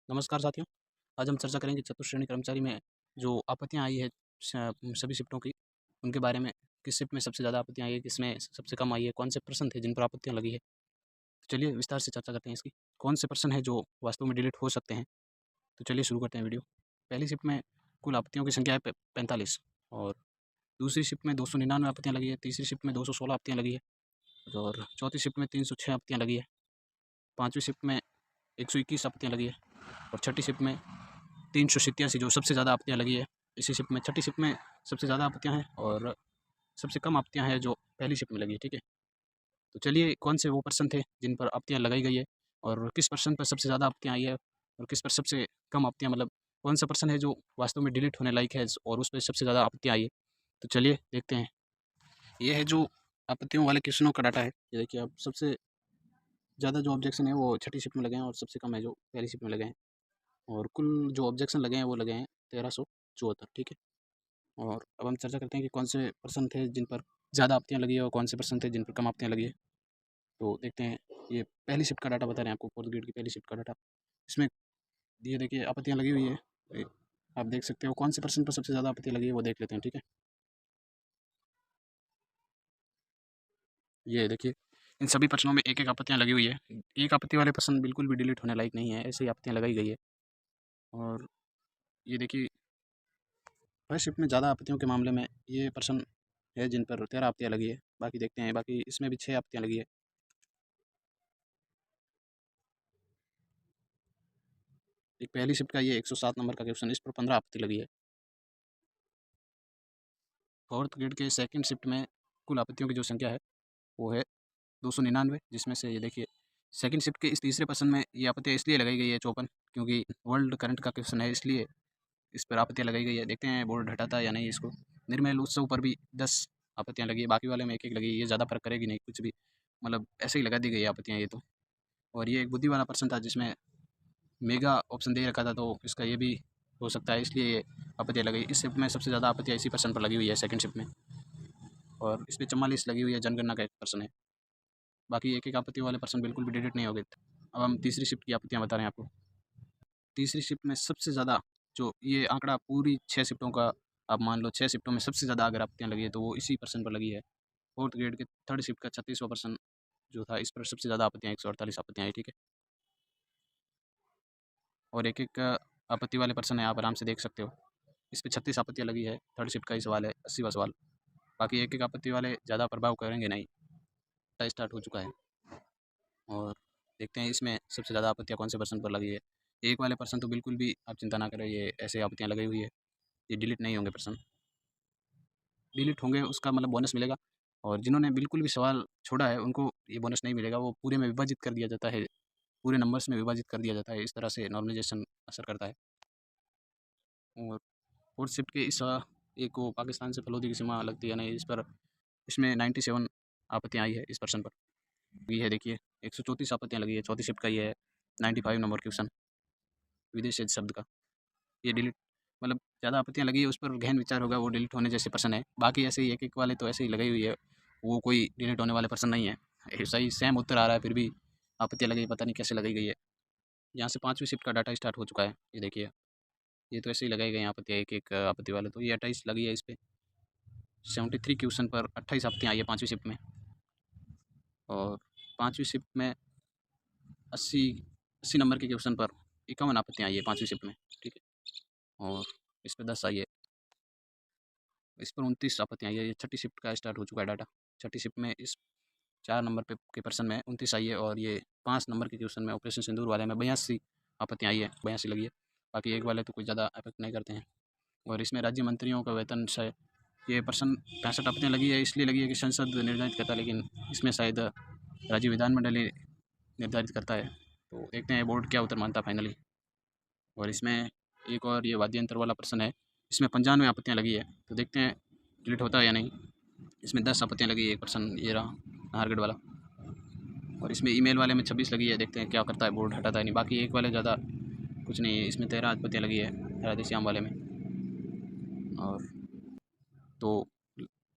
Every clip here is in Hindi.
नमस्कार साथियों। आज हम चर्चा करेंगे चतुर्श्रेणी कर्मचारी में जो आपत्तियाँ आई है सभी शिफ्टों की, उनके बारे में। किस शिफ्ट में सबसे ज़्यादा आपत्तियाँ आई है, किसमें सबसे कम आई है, कौन से प्रश्न थे जिन पर आपत्तियाँ लगी है। तो चलिए विस्तार से चर्चा करते हैं इसकी। कौन से प्रश्न हैं जो वास्तव में डिलीट हो सकते हैं। तो चलिए शुरू करते हैं वीडियो। पहली शिफ्ट में कुल आपत्तियों की संख्या है 45 और दूसरी शिफ्ट में 299 आपत्तियाँ लगी है, तीसरी शिफ्ट में 216 आपत्तियाँ लगी है और चौथी शिफ्ट में 306 आपत्तियाँ लगी है, पाँचवीं शिफ्ट में 121 आपत्तियाँ लगी है और छठी शिफ्ट में 387 जो सबसे ज़्यादा आपत्तियाँ लगी है इसी शिफ्ट में। छठी शिफ्ट में सबसे ज़्यादा आपत्तियाँ हैं और सबसे कम आपत्तियाँ हैं जो पहली शिफ्ट में लगी है, ठीक है। तो चलिए कौन से वो पर्सन थे जिन पर आपत्तियाँ लगाई गई है और किस पर्सन पर सबसे ज़्यादा आपत्तियाँ आई है और किस पर सबसे कम आपत्तियाँ, मतलब कौन सा पर्सन है जो वास्तव में डिलीट होने लायक है और उस पर सबसे ज़्यादा आपत्तियाँ आई है। तो चलिए देखते हैं। ये है जो आपत्तियों वाले क्वेश्चनों का डाटा है। ये देखिए, अब सबसे ज़्यादा जो ऑब्जेक्शन है वो छठी शिफ्ट में लगे हैं और सबसे कम है जो पहली शिफ्ट में लगे हैं। और कुल जो ऑब्जेक्शन लगे हैं वो लगे हैं 1374, ठीक है। और अब हम चर्चा करते हैं कि कौन से पर्सन थे जिन पर ज़्यादा आपत्तियाँ लगी है और कौन से पर्सन थे जिन पर कम आपत्तियाँ लगी है। तो देखते हैं। ये पहली शिफ्ट का डाटा बता रहे हैं आपको, फोर्थ ग्रेड की पहली शिफ्ट का डाटा। इसमें ये देखिए आपत्तियाँ लगी हुई है। आप देख सकते हो कौन से पर्सन पर सबसे ज़्यादा आपत्तियाँ लगी है, वो देख लेते हैं, ठीक है। ये देखिए, इन सभी प्रश्नों में एक एक आपत्तियाँ लगी हुई है। एक आपत्ति वाले प्रश्न बिल्कुल भी डिलीट होने लायक नहीं है, ऐसे ही आपत्तियाँ लगाई गई है। और ये देखिए, फर्स्ट शिफ्ट में ज़्यादा आपत्तियों के मामले में ये पर्सन है जिन पर 13 आपत्तियाँ लगी है। बाकी देखते हैं, बाकी इसमें भी 6 आपत्तियाँ लगी है। एक पहली शिफ्ट का ये 107 नंबर का क्वेश्चन, इस पर 15 आपत्ति लगी है। फोर्थ ग्रेड के सेकंड शिफ्ट में कुल आपत्तियों की जो संख्या है वो है 299, जिसमें से ये देखिए सेकंड शिफ्ट के इस तीसरे पर्सन में ये आपत्तियाँ इसलिए लगाई गई है 54, क्योंकि वर्ल्ड करंट का क्वेश्चन है, इसलिए इस पर आपत्तियाँ लगाई गई है। देखते हैं बोर्ड हटाता है या नहीं इसको। निर्मल उत्सव पर भी 10 आपत्तियाँ लगी है, बाकी वाले में एक एक लगी है। ये ज़्यादा फर्क करेगी नहीं कुछ भी, मतलब ऐसे ही लगा दी गई है आपत्तियाँ ये तो। और ये एक बुद्धि वाला पर्सन था जिसमें मेगा ऑप्शन दे रखा था, तो इसका ये भी हो सकता है, इसलिए ये आपत्तियाँ लगी। इस शिफ्ट में सबसे ज़्यादा आपत्तियाँ इसी पर्सन पर लगी हुई है सेकंड शिफ्ट में, और इस पर 44 लगी हुई है। जनगणना का एक पर्सन है। बाकी एक एक आपत्ति वाले पर्सन बिल्कुल भी डिलीट नहीं हो गए। अब हम तीसरी शिफ्ट की आपत्तियाँ बता रहे हैं आपको। तीसरी शिफ्ट में सबसे ज़्यादा जो ये आंकड़ा पूरी 6 शिफ्टों का, आप मान लो 6 शिफ्टों में सबसे ज़्यादा अगर आपत्तियाँ लगी है तो वो इसी पर्सन पर लगी है। फोर्थ ग्रेड के थर्ड शिफ्ट का 36वां पर्सन जो था, इस पर सबसे ज़्यादा आपत्तियाँ 148 आपत्तियाँ आई, ठीक है। और एक एक आपत्ति वाले पर्सन है, आप आराम से देख सकते हो। इस पर 36 आपत्तियाँ लगी है। थर्ड शिफ्ट का ही सवाल है, 80वां सवाल। बाकी एक एक आपत्ति वाले ज़्यादा प्रभाव करेंगे नहीं। टाइम स्टार्ट हो चुका है और देखते हैं इसमें सबसे ज़्यादा आपत्तियाँ कौन से पर्सन पर लगी है। एक वाले पर्सन तो बिल्कुल भी आप चिंता ना करें, ये ऐसे आपत्तियाँ लगी हुई है, ये डिलीट नहीं होंगे पर्सन। डिलीट होंगे उसका मतलब बोनस मिलेगा, और जिन्होंने बिल्कुल भी सवाल छोड़ा है उनको ये बोनस नहीं मिलेगा। वो पूरे में विभाजित कर दिया जाता है, पूरे नंबर्स में विभाजित कर दिया जाता है। इस तरह से नॉर्मलाइजेशन असर करता है। और फोर्थ शिफ्ट के इस एक को पाकिस्तान से फलोदी की सीमा लगती है नहीं, इस पर इसमें 97 आपत्तियाँ आई है इस पर्सन पर। ये है देखिए 134 आपत्तियाँ लगी है। चौथी शिफ्ट का ये है 95 नंबर क्वेश्चन, विदेश शब्द का। ये डिलीट, मतलब ज़्यादा आपत्तियाँ लगी है उस पर गहन विचार होगा, वो डिलीट होने जैसे पर्सन है। बाकी ऐसे ही एक एक वाले तो ऐसे ही लगाई हुई है, वो कोई डिलीट होने वाले पर्सन नहीं है। सही सेम उत्तर आ रहा है फिर भी आपत्तियाँ लगी, पता नहीं कैसे लगाई गई है। यहाँ से पाँचवीं शिफ्ट का डाटा स्टार्ट हो चुका है। ये देखिए, ये तो ऐसे ही लगाई गई हैं आपत्तियाँ एक एक आपत्ति वाले। तो ये 28 लगी है इस पर। 73 क्वेश्चन पर 28 आपत्तियाँ आई है पाँचवीं शिफ्ट में। और पाँचवीं शिफ्ट में 80 नंबर के क्वेश्चन पर 51 आपत्तियाँ आई है पाँचवीं शिफ्ट में, ठीक है। और इस पर 10 आई है। इस पर 29 आपत्तियाँ आई है। ये छठी शिफ्ट का स्टार्ट हो चुका है डाटा। छठी शिफ्ट में इस 4 नंबर पे के पर्सन में 29 आई है, और ये 5 नंबर के क्वेश्चन में ऑपरेशन सिंदूर वाले में 82 आपत्तियाँ आई है, 82 लगी है। बाकी एक वाले तो कुछ ज़्यादा अफेक्ट नहीं करते हैं। और इसमें राज्य मंत्रियों का वेतन से ये पर्सन 65 आपत्तियाँ लगी है, इसलिए लगी है कि संसद निर्धारित करता है, लेकिन इसमें शायद राज्य विधानमंडल ही निर्धारित करता है। तो देखते हैं बोर्ड क्या उत्तर मानता है फाइनली। और इसमें एक और ये वाद्य यंत्र वाला पर्सन है, इसमें 95 आपत्तियाँ लगी है। तो देखते हैं डिलीट होता है या नहीं। इसमें 10 आपत्तियाँ लगी है एक पर्सन, ये रहा नाहरगढ़ वाला। और इसमें ईमेल वाले में 26 लगी है। देखते हैं क्या करता है बोर्ड, हटाता है नहीं। बाकी एक वाले ज़्यादा कुछ नहीं है, इसमें 13 आपत्तियाँ लगी है राधे श्याम वाले में। और तो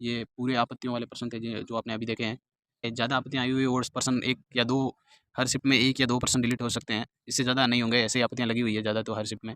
ये पूरे आपत्तियों वाले पर्सन थे जो आपने अभी देखे हैं। ज़्यादा आपत्तियाँ आई हुई है और पर्सन 1 या 2 हर शिफ्ट में 1 या 2 पर्सन डिलीट हो सकते हैं। इससे ज़्यादा नहीं होंगे, ऐसे ही आपत्तियाँ लगी हुई है ज़्यादा तो हर शिफ्ट में।